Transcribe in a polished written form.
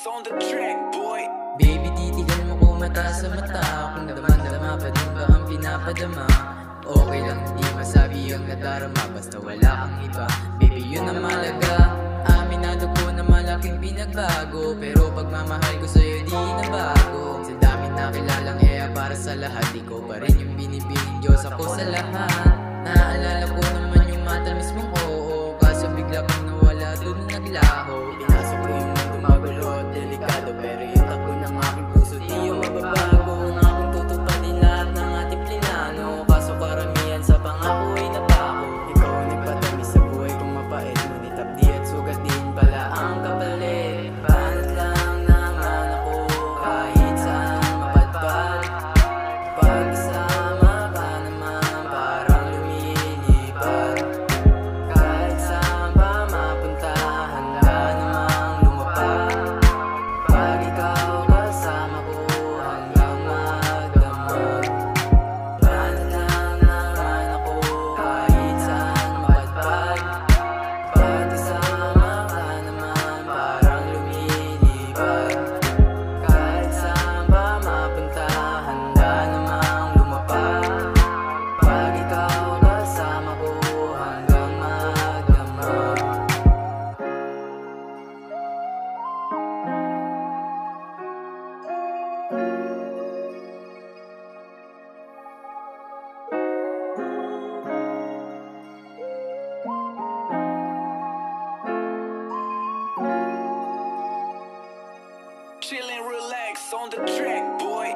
on the track, boy. Baby, titigan mo ko mata sa mata. Kung damang-dama pa din ba ang pinapadama? Okay lang hindi masabi ang nadarama, basta wala kang iba. Baby, yun ang malaga. Aminado ko na malaking pinagbago, pero pagmamahal ko sa'yo di na bago. Sa dami nakilalang para sa lahat, ikaw pa rin yung binibining Diyos, ako sa lahat. Naaalala ko naman yung matamis mong oo, kaso bigla kang nawala, dun naglaho. Pinasok ko yung mundo magulo at delikado, pero yung takbo ng aking puso di yung mababago. Ang aking tutuparin lahat ng ating plinano, kaso karamihan sa pangako ay napako. Ikaw ang nagpatamis sa buhay kong mapait, ngunit abdi at sugat din pala ang kapalit. Banat lang naman ako kahit saan mapadpad. Pagsama ka naman parang lumilipad. Kahit saan pa mapunta handa namang lumapag. Pag ikaw kasama ko hanggang magdamag. Banat lang naman ako kahit saan mapadpad. Pagsama ka naman parang lumilipad. Kahit saan pa mapunta handa namang lumapag. Pag ikaw kasama ko hanggang magdamag. Chill and relax on the track, boy.